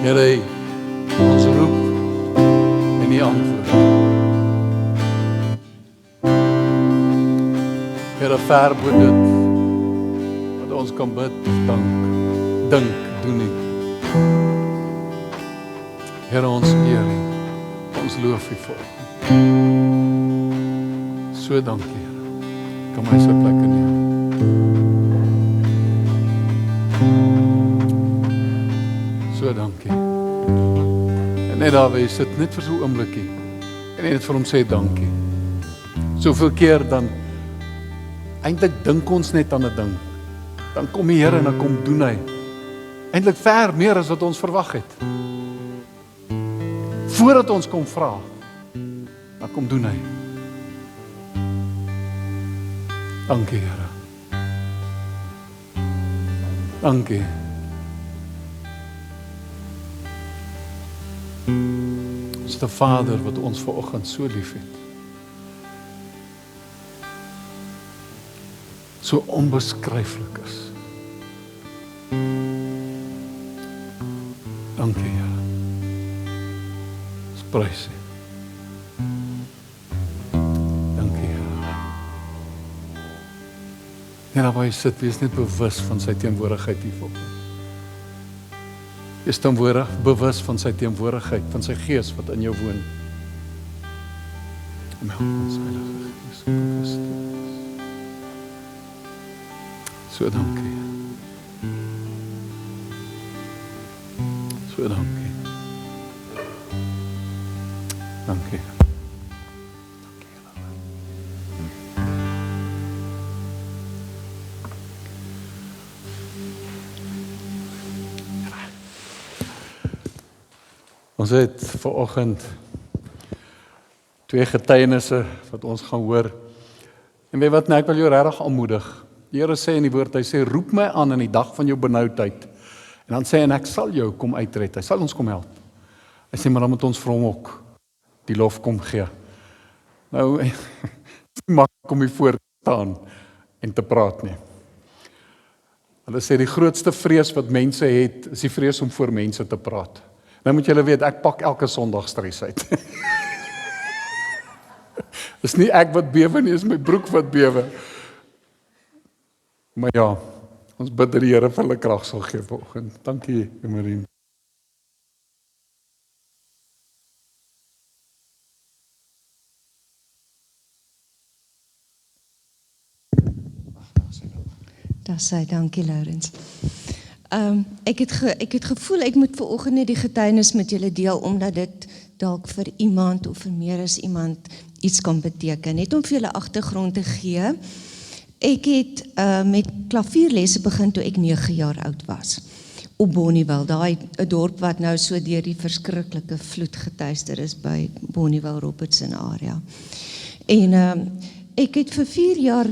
Here, ons roep en nie antwoord. Here, ver bo dit wat ons kan bid, dink, doen nie. Here, ons eer U, ons loof U voor. So dankie, Here. Kan my sy plek inneem. So dankie. En net daar waar jy sit, net vir so 'n oombliekie. En net vir hom sê dankie. Soveel keer dan eintlik dink ons net aan 'n ding. Dan kom die Here en dan kom doen hy. Eintlik ver meer as wat ons verwag het. Voordat ons kom vra, dan kom doen hy. Dankie, Here. Dankie. Ons is 'n Vader wat ons vanoggend so lief het. So onbeskryflik is. Dankie, Here. Ons prys U. Dankie, Here. En waar jy sit, wees net bewus van sy teenwoordigheid hier vanoggend. Wees dan bewus van sy teenwoordigheid, van sy Gees wat in jou woon. En help ons, Heilige Gees, bewus te wees. So dankie. So dankie. Dankie. Ons het vanoggend 2 getuienisse wat ons gaan hoor. En weet wat, ek wil jou regtig aanmoedig. Die Here sê in die woord, hy sê, roep my aan in die dag van jou benoudheid. En dan sê hy, en ek sal jou kom uitred. Hy sal ons kom help. Hy sê, maar dan moet ons vir hom ook die lof kom gee. Nou, mag kom hier voor staan en te praat nie. Hulle sê, die grootste vrees wat mense het, is die vrees om voor mense te praat. Nou moet julle weet, ek pak elke Sondag stres uit. Dis nie ek wat bewe nie, is my broek wat bewe. Maar ja, ons bid dat die Here vir hulle krag sal gee vanoggend. Dankie, Emerien. Daar sê, dankie Lourens. Ek het gevoel, ek moet vanoggend net die getuienis met julle deel, omdat dit dalk vir iemand of vir meer as iemand iets kan beteken. Net om vir julle agtergrond te gee. Ek het met klavierlesse begin toe ek 9 jaar oud was. Op Bonnievale, daai 'n dorp wat nou so deur die verskriklike vloed getuister is by Bonnievale Robertson area. En ek het vir 4 jaar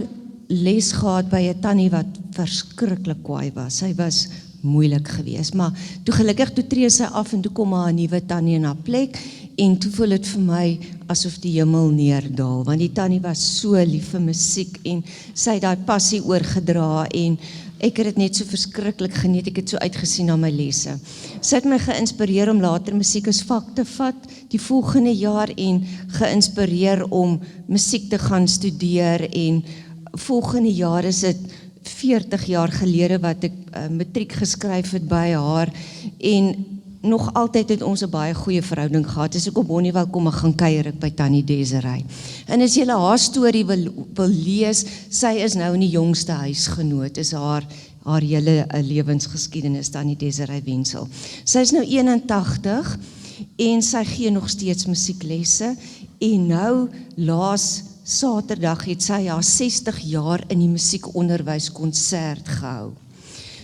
les gehad by 'n tannie wat verskriklik kwaai was. Sy was moeilik geweest, maar toe gelukkig toe tree sy af en toe kom haar 'n nuwe tannie in haar plek en toe voel dit vir my asof die hemel neerdaal, want die tannie was so lief vir musiek en sy het daai passie oorgedra en ek het dit net so verskriklik geniet, ek het so uitgesien na my lesse. Sy het my geïnspireer om later musiek as vak te vat die volgende jaar en geïnspireer om musiek te gaan studeer en volgende jaar is dit 40 jaar gelede wat ek matriek geskryf het by haar en nog altyd het ons 'n baie goeie verhouding gehad. As ek op Bonnievale kom, ek gaan kuier ek by Tannie Desiree. En as jy haar storie wil lees, sy is nou in die jongste huisgenoot, is haar hele lewensgeskiedenis, Tannie Desiree Wensel. Sy is nou 81 en sy gee nog steeds musieklesse en nou laas Saterdag het sy haar 60 jaar in die musiekonderwys konsert gehou.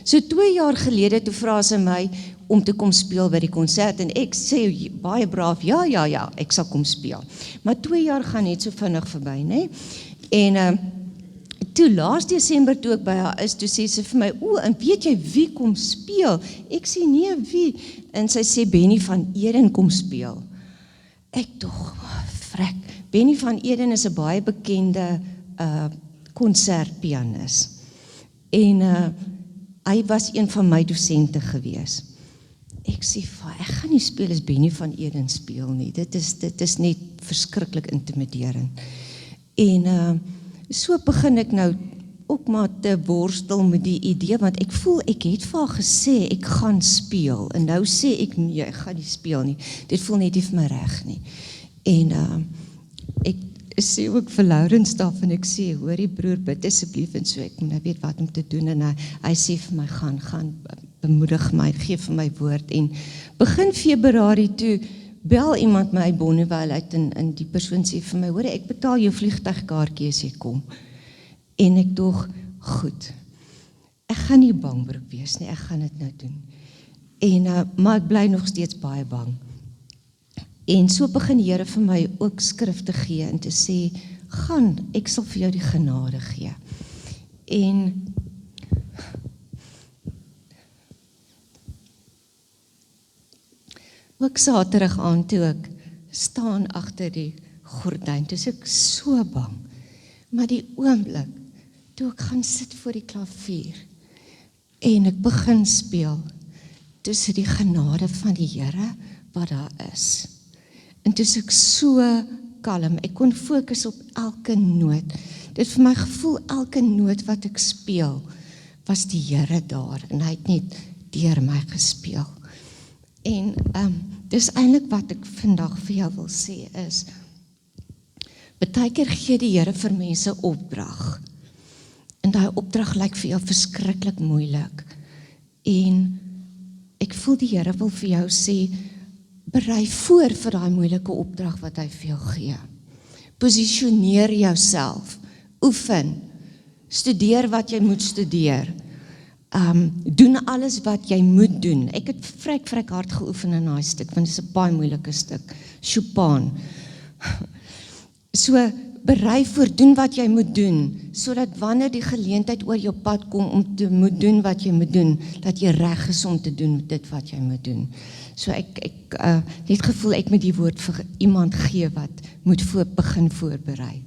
So 2 jaar gelede toe vra sy my om te kom speel by die konsert en ek sê baie braaf, ja, ek sal kom speel. Maar 2 jaar gaan net so vinnig verby, né? En toe laas Desember toe ek by haar is, toe sê sy vir my, en weet jy wie kom speel? Ek sê nee, wie? En sy sê Benny van Eden kom speel. Ek tog, vrek. Benny van Eden is 'n baie bekende konsertpianis. En hy was een van my dosente gewees. Ek sê, ek gaan nie speel as Benny van Eden speel nie. Dit is net verskriklik intimiderend. En so begin ek nou ook maar te worstel met die idee, want ek voel, ek het vir haar gesê, ek gaan speel, en nou sê ek, nee, ek gaan nie speel nie, dit voel net nie vir my reg nie, en ek sê ook vir Laurens daarvan, en ek sê, hoorie broer, bid asseblief, en so, ek moet nou weet wat om te doen, en hy sê vir my, gaan, bemoedig my, gee vir my woord, en begin Februarie toe, bel iemand my Bonneval uit, en die persoon sê vir my, hoorie, ek betaal jou vliegtuigkaartjie as jy kom, en ek dog, goed, ek gaan nie bangbroek wees nie, ek gaan dit nou doen. Maar ek bly nog steeds baie bang. En so begin die Here vir my ook skrif te gee en te sê, gaan, ek sal vir jou die genade gee. En ook Saterdag aand toe ek staan agter die gordyn, toe is ek so bang. Maar die oomblik, toe ek gaan sit voor die klavier, en ek begin speel, toe is die genade van die Here wat daar is. En toe is ek so kalm, ek kon fokus op elke noot. Dit vir my gevoel, elke noot wat ek speel, was die Here daar, en hy het net deur my gespeel. En dis eintlik wat ek vandag vir jou wil sê is, baie keer gee die Here vir mense opdrag, en daai opdrag lyk vir jou verskriklik moeilik, en ek voel die Here wil vir jou sê, berei voor vir daai moeilike opdrag wat hy vir jou gee. Posisioneer jouself, oefen, studeer wat jy moet studeer, doen alles wat jy moet doen. Ek het vrek hard geoefen in daai stuk, want dit is 'n baie moeilike stuk, Chopin. So, berei voor, doen wat jy moet doen, sodat wanneer die geleentheid oor jou pad kom om te moet doen wat jy moet doen, dat jy reg is om te doen dit wat jy moet doen. So ek het gevoel ek moet die woord vir iemand gee wat moet begin voorberei.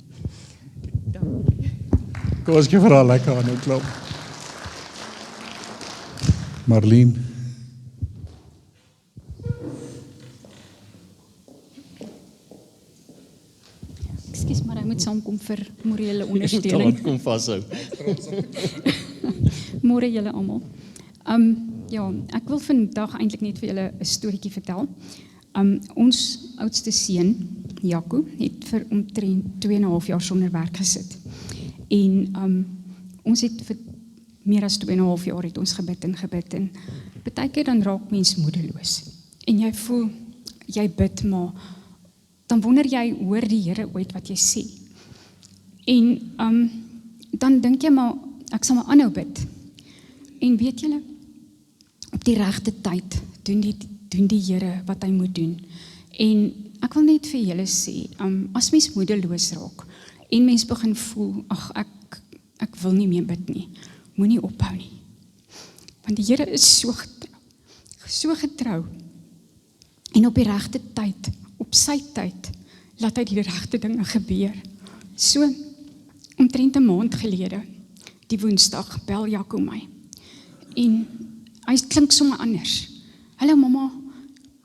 Kom ons gee vir haar lekker aan 'n klap. Marlene. Ekskuus, maar hy moet saamkom vir morele ondersteuning. Kom vashou. Môre julle almal. Ja, ek wil vandag eintlik net vir julle 'n storieetjie vertel. Ons oudste seun, Jaco, het vir omtrent 2,5 jaar sonder werk gesit. En ons het vir meer as 2,5 jaar het ons gebid en baie keer dan raak mens moedeloos. En jy voel, jy bid, maar dan wonder jy, hoor die Here ooit wat jy sê? En dan dink jy maar, ek sal maar aanhou bid. En weet julle, op die regte tyd doen die Here wat hy moet doen. En ek wil net vir julle sê, as mens moedeloos raak en mens begin voel, ag ek wil nie meer bid nie, moenie ophou nie. Want die Here is so getrou. En op die regte tyd, op sy tyd, laat hy die regte dinge gebeur. So, omtrent 'n maand gelede, die Woensdag, bel Jaco my. En hy klink sommer anders. Hallo mama,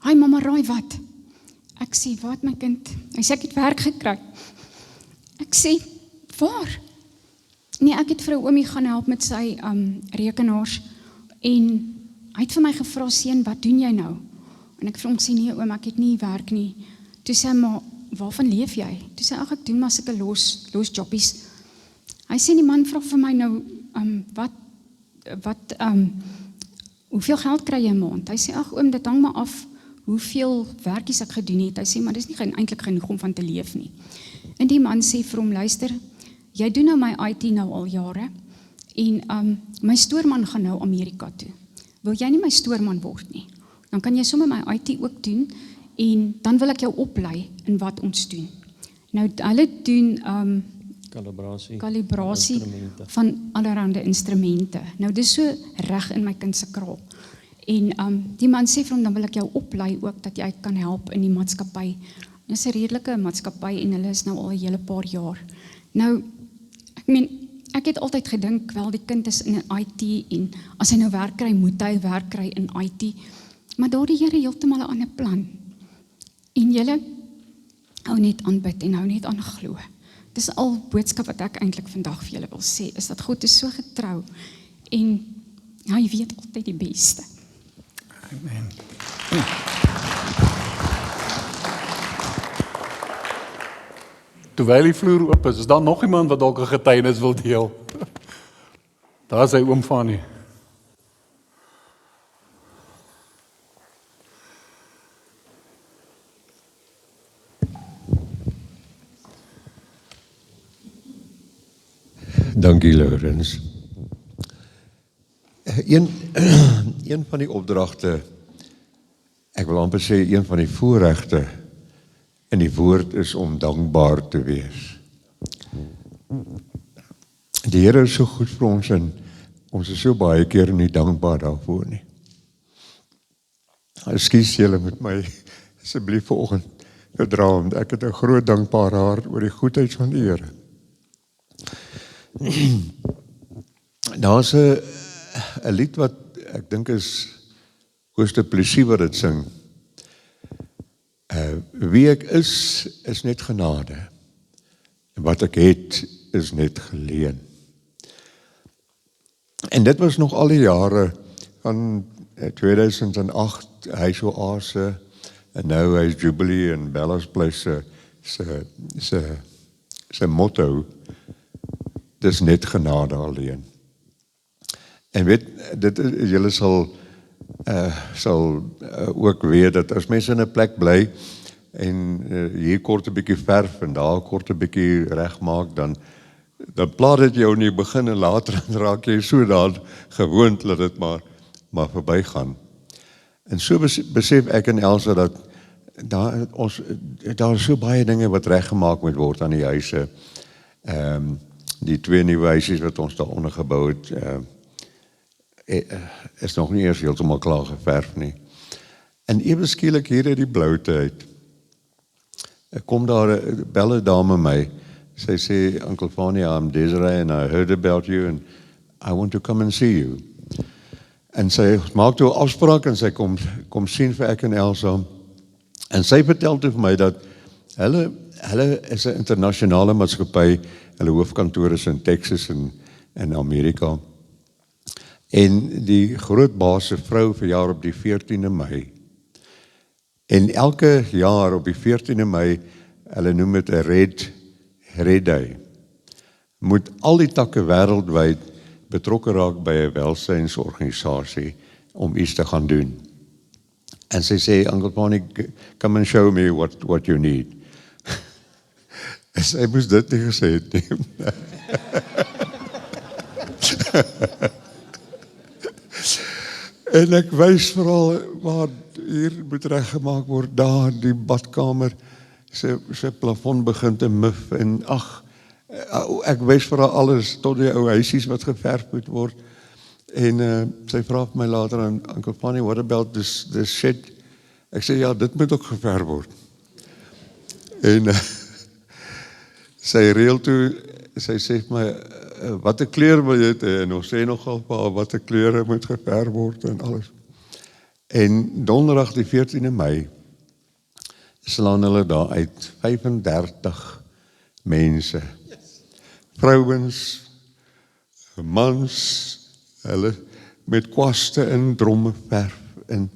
hi mama, raai wat? Ek sê, wat my kind? Hy sê, ek het werk gekry. Ek sê, waar? Nee, ek het vir 'n oomie gaan help met sy rekenaars, en hy het vir my gevra, seun, wat doen jy nou? En ek vir hom sê, nee oom, ek het nie werk nie. Toe sê hy, maar waarvan leef jy? Toe sê hy, ag, ek doen maar sulke los jobbies. Hy sê, die man vra vir my nou, hoeveel geld kry jy 'n maand? Hy sê, ag oom, dit hang maar af hoeveel werkies ek gedoen het. Hy sê, maar dis nie eintlik genoeg om van te leef nie. En die man sê vir hom, luister, jy doen nou my IT nou al jare, en my stoorman gaan nou Amerika toe. Wil jy nie my stoorman word nie? Dan kan jy sommer my IT ook doen, en dan wil ek jou oplei in wat ons doen. Nou, hulle doen kalibrasie van allerhande instrumente. Nou, dis so reg in my kind se kraal. En die man sê vir hom, dan wil ek jou oplei ook, dat jy kan help in die maatskappy. Dit is 'n redelike maatskappy, en hulle is nou al 'n hele paar jaar. Nou, ek het altyd gedink, wel, die kind is in IT, en as hy nou werk kry, moet hy werk kry in IT. Maar daar die Here heeltemal 'n ander plan. En julle hou net aan bid en hou net aan glo. Dis al boodskap wat ek eintlik vandag vir julle wil sê, is dat God is so getrou en hy weet altyd die beste. Amen. Terwyl die vloer oop is daar nog iemand wat dalk 'n getuienis wil deel? Daar is hy oom Fanie. Dankie, Laurens. Een van die opdragte, ek wil amper sê een van die voorregte in die woord is om dankbaar te wees. Die Here is so goed vir ons en ons is so baie keer nie dankbaar daarvoor nie. Ekskuus julle met my asseblief vanoggend gedra, want ek het 'n groot dankbare hart oor die goedheid van die Here. Daar's 'n lied wat ek dink is Koos du Plessis wat dit sing. Wie ek is net genade. En wat ek het, is net geleen. En dit was nog al die jare van 2008, hy's Oase, en nou hy's Jubilee en Bellas Place se motto, dis net genade alleen. En weet, julle sal ook weet dat as mense in 'n plek bly en hier kort 'n bietjie verf en daar kort 'n bietjie regmaak, dan plaat dit jou in die begin en later raak jy so daar gewoond dat dit maar verbygaan. En so besef ek en Elsa dat daar is so baie dinge wat reggemaak moet word aan die huise. Die 2 nuwe huisies wat ons daaronder gebou het, is nog nie eers heeltemal klaar geverf nie. En ewe skielik hier uit die bloute uit, kom daar 'n belle dame my. Sy sê, Uncle Fanie, I'm Desiree and I heard about you and I want to come and see you. En sy maak toe 'n afspraak en sy kom sien vir ek en Elsa. En sy vertel toe vir my dat hulle is 'n internasionale maatskappy. Hulle hoofkantoor is in Texas en Amerika. En die groot baas se vrou verjaar op die 14de Mei. En elke jaar op die 14de Mei, hulle noem dit 'n Red Day, moet al die takke wêreldwyd betrokke raak by 'n welsynsorganisasie om iets te gaan doen. En sy sê, Uncle Fanie, come and show me what you need. En sy moes dit nie gesê het nie. En ek wys vooral waar hier moet reggemaak word, daar die badkamer, sy plafon begin te mif en ek wys vooral alles tot die ou huisies wat geverf moet word. En sy vra vir my later aan Uncle Fanie, what about this shed? Ek sê ja, dit moet ook geverf word. En sy reël toe, sy sê vir my, wat 'n kleur wil jy hê? En ons sê nogal wat 'n kleure moet geverf word en alles. En donderdag die 14de Mei slaan hulle daar uit 35 mense. Vrouens, mans, hulle met kwaste en dromme verf en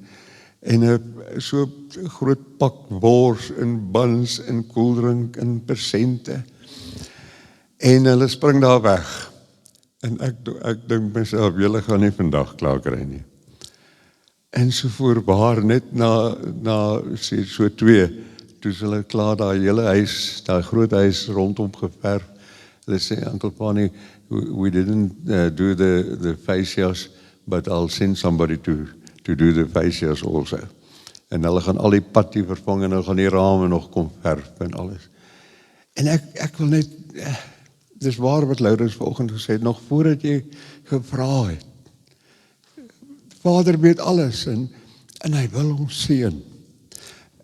'n so groot pak wors en buns en koeldrink en persente. En hulle spring daar weg. En ek dink myself, julle gaan nie vandag klaar kry nie. En so voorbaar net na so 2, toe is hulle klaar daai hele huis, daai groot huis rondom geverf. Hulle sê, Uncle Fanie, we didn't do the fascias, but I'll send somebody to do the fascias also. En hulle gaan al die pattie vervang en hulle gaan die rame nog kom verf en alles. En ek wil net, dis waar wat Laurens vanoggend gesê het, nog voordat jy gevra het. Vader weet alles en hy wil ons seën.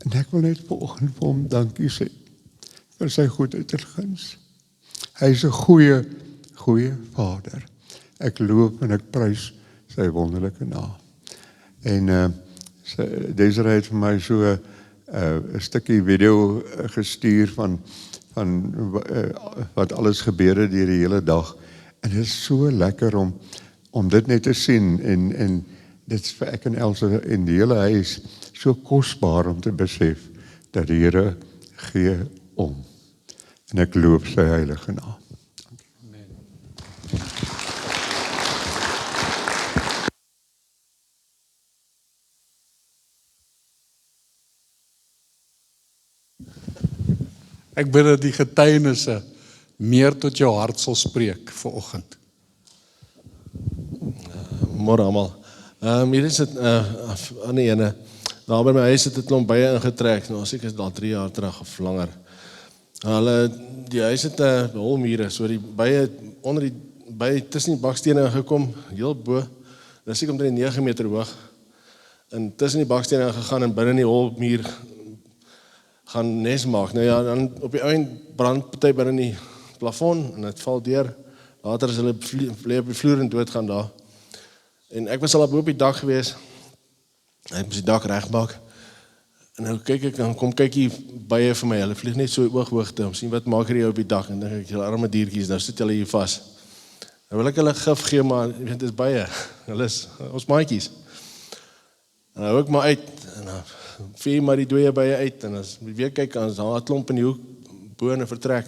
En ek wil net vanoggend vir hom dankie sê vir sy goedheid en guns. Hy is 'n goeie Vader. Ek loof en ek prys sy wonderlike naam. En Desiree het vir my so 'n stukkie video gestuur van wat alles gebeur het deur die hele dag. En dit is so lekker om dit net te sien en dit is vir ek en Elsa in die hele huis so kosbaar om te besef dat die Here gee om. En ek loof sy heilige naam. Ek bid dat die getuienisse meer tot jou hart sal spreek vanoggend. Môre almal. Hier is dit aan die ene. Daar by my huis het 'n klomp bye ingetrek. Nou seker is dit al 3 jaar terug of langer. Die huis het 'n holmure, so die bye onder die bye tussen die bakstene ingekom, heel bo. Dit is seker omtrent 9 meter hoog. En tussen die bakstene ingegaan en binne in die holmuur gaan nes maak. Nou ja, dan op die eind brand party binne in die plafon en dit val deur. Later is hulle op die vloer en dood gaan daar. En ek was al op die dak gewees. Hy moes die dak regmaak. En nou kyk ek, dan kom kyk hier bye vir my. Hulle vlieg net so ooghoogte om sien wat maak hierdie op die dak. En dan dink ek, julle arme diertjies, nou sit hulle hier vas. Nou wil ek hulle gif gee, maar dit is bye. Hulle is ons maatjies. En nou hou ek maar uit en dan vee maar die dooie bye uit en as jy weer kyk, dan is daar 'n klomp in die hoek bo in 'n vertrek.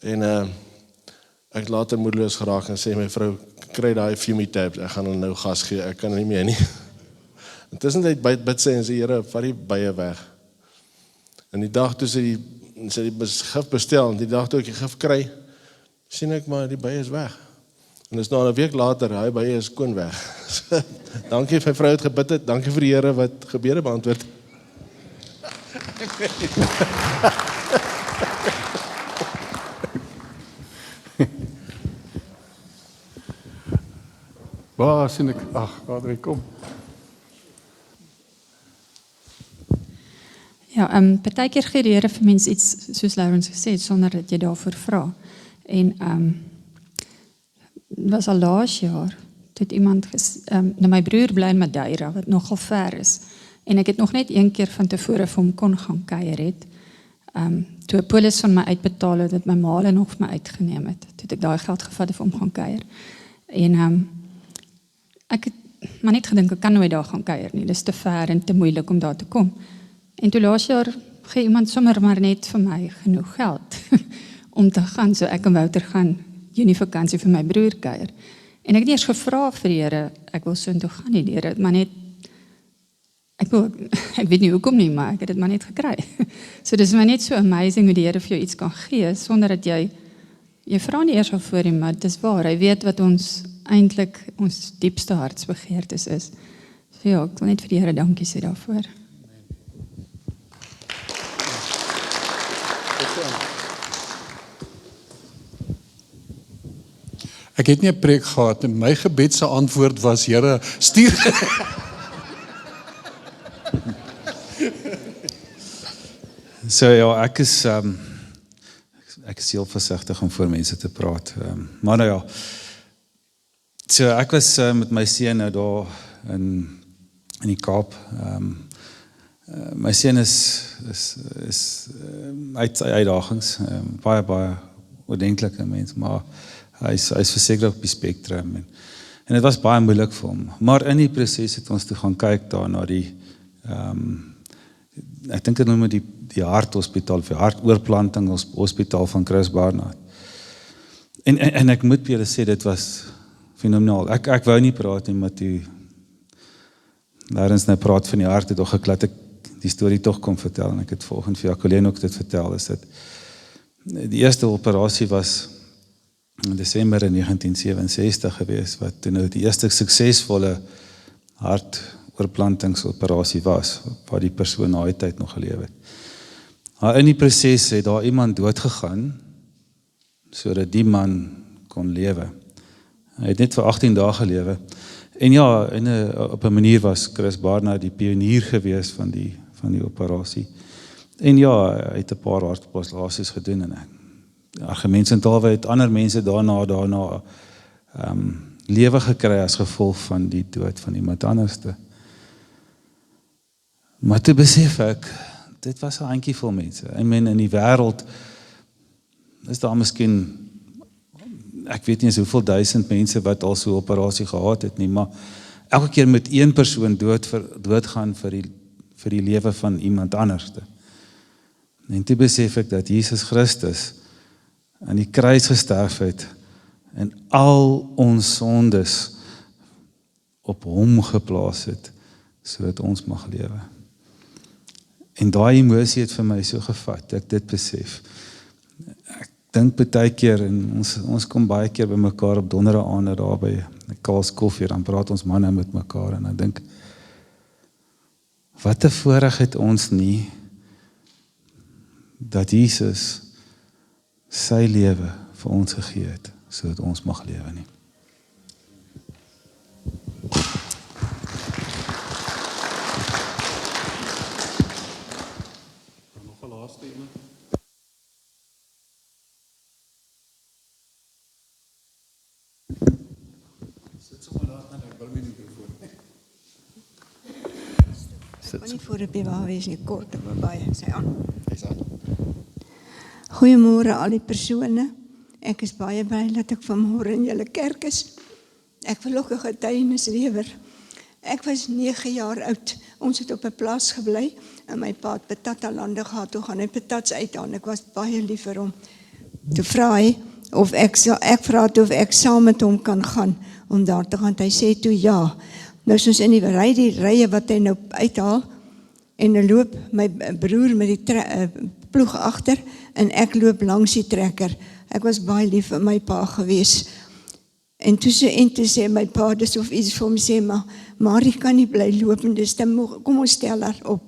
En ek het later moedeloos geraak en sê my vrou, kry daai fumie tabs, ek gaan hulle nou gas gee, ek kan nie meer nie. Intussen het bid sy en sê, Here, vat die bye weg. En die dag toe sy die gif bestel, en die dag toe ek die gif kry, sien ek maar die bye is weg. En dis nou 'n week later, daai bye is skoon weg. Dankie vir my vrou het gebid het, dankie vir die Here wat gebede beantwoord. Waar sien ek? Ag, Adrie, kom. Ja, partykeer gee die Here vir mense iets, soos Laurens gesê het, sonder dat jy daarvoor vra. En dit was al laas jaar, toe het iemand nou my broer bly in Madeira, wat nogal ver is. En ek het nog net een keer van tevore vir hom kon gaan kuier het. Toe 'n polis van my uitbetaal het, dat my ma hulle nog vir my uitgeneem het. Toe het ek daai geld gevat vir hom gaan kuier. En ek het maar net gedink, ek kan nooit daar gaan kuier nie, dis te ver en te moeilik om daar te kom. En toe laas jaar gee iemand sommer maar net vir my genoeg geld om te gaan, so ek en Wouter gaan Junie-vakansie vir my broer kuier. En ek het eers gevra vir die Here, ek wil so intoe gaan nie, die Here, maar net, ek weet nie hoekom nie, maar ek het dit maar net gekry. So dis maar net so amazing hoe die Here vir jou iets kan gee, sonder dat jy vra nie eers al voor hom, maar dit is waar, hy weet wat ons eintlik ons diepste hartsbegeertes is. So ja, ek wil net vir die Here dankie sê daarvoor. Ek het nie 'n preek gehad en my gebed se antwoord was, Here, stuur. So ja, ek is heel versigtig om voor mense te praat. Maar nou ja, so ek was met my seun nou daar in die Kaap. My seun is uit sy uitdagings, baie oordentlike mens, maar hy is verseker op die spektrum en dit was baie moeilik vir hom. Maar in die proses het ons toe gaan kyk daar na die ek dink dit noem die harthospitaal, vir hartoorplanting hospitaal van Chris Barnard. En ek moet vir julle sê, dit was fenomenaal. Ek wou nie praat nie, maar toe Laurens nou praat van die hart, het ook geklat ek die storie toch kom vertel, en ek het volgende vir Jacqueline ook dit vertel, is dat die eerste operasie was in Desember in 1967 gewees, wat toe nou die eerste suksesvolle hartoorplantingsoperasie was, waar die persoon na die tyd nog geleef het. Maar in die proses het daar iemand doodgegaan, sodat die man kon lewe. Hy het net vir 18 dae gelewe. En ja, op 'n manier was Chris Barnard die pionier gewees van die operasie. En ja, hy het 'n paar hartoperasies gedoen en argumente en alwe het ander mense daarna lewe gekry as gevolg van die dood van iemand anderste. Maar toe besef ek, dit was 'n handjievol mense. I mean, in die wêreld is daar miskien, ek weet nie eens hoeveel duisend mense wat al so 'n operasie gehad het nie, maar elke keer moet een persoon doodgaan vir die lewe van iemand anderste. En toe besef ek dat Jesus Christus aan die kruis gesterf het en al ons sondes op hom geplaas het, sodat ons mag lewe. En daai emosie het vir my so gevat, ek dit besef. Ek dink baie keer, en ons kom baie keer by mekaar op donderaande daar by 'n Kaals koffie, dan praat ons manne met mekaar, en dan dink, wat 'n voorreg het ons nie, dat Jesus sy lewe vir ons gegee het, sodat ons mag lewe nie. Nog 'n laaste iemand? Sit sommer daar aan, ek wil my mikrofoon. Maar nie voor die bewaar wees nie, kort en baie, sy aan. Goeiemôre al die persone. Ek is baie bly dat ek vanmôre in julle kerk is. Ek wil ook 'n getuienis lewer. Ek was 9 jaar oud. Ons het op 'n plaas gebly en my pa het patatalande gehad. Toe gaan hy patats uithaal. Ek was baie lief vir hom. Toe vra hy of ek vra toe of ek saam met hom kan gaan om daar te gaan. Hy sê toe ja. Nou soos in die rye wat hy nou uithaal en dan loop my broer met die ploeg agter en ek loop langs die trekker. Ek was baie lief vir my pa gewees. En toe sê my pa, dis of iets vir hom sê, maar Marie kan nie bly loop en dis kom ons stel haar op.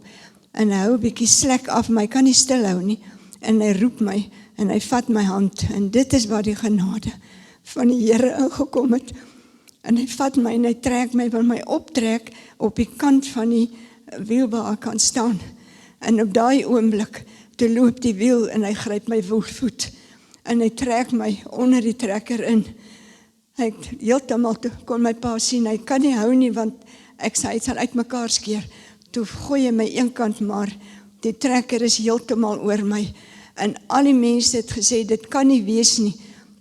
En hy hou 'n bietjie slek af, maar hy kan nie stil hou nie. En hy roep my en hy vat my hand en dit is waar die genade van die Here ingekom het. En hy vat my en hy trek my, wil my optrek op die kant van die wiel waar ek kan staan. En op daai oomblik, toe loop die wiel en hy gryp my voet. En hy trek my onder die trekker in. Ek heeltemal toe kon my pa sien, hy kan nie hou nie, want ek sê, hy sal uit mekaar skeer. Toe gooi hy my een kant, maar die trekker is heeltemal oor my. En al die mense het gesê, dit kan nie wees nie.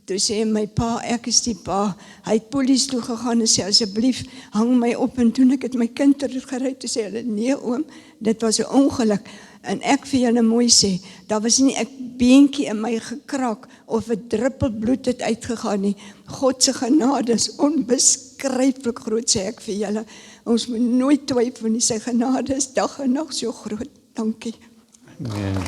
Toe sê my pa, ek is die pa. Hy het polisie toe gegaan en sê, asseblief, hang my op. En toen ek het my kind teruggery, toe sê hulle, nee oom, dit was 'n ongeluk. En ek vir julle mooi sê, daar was nie 'n beentjie in my gekrak, of 'n druppel bloed het uitgegaan nie. God se genade is onbeskryflik groot, sê ek vir julle. Ons moet nooit twyfel nie, sy genade is dag en nag so groot. Dankie. Amen.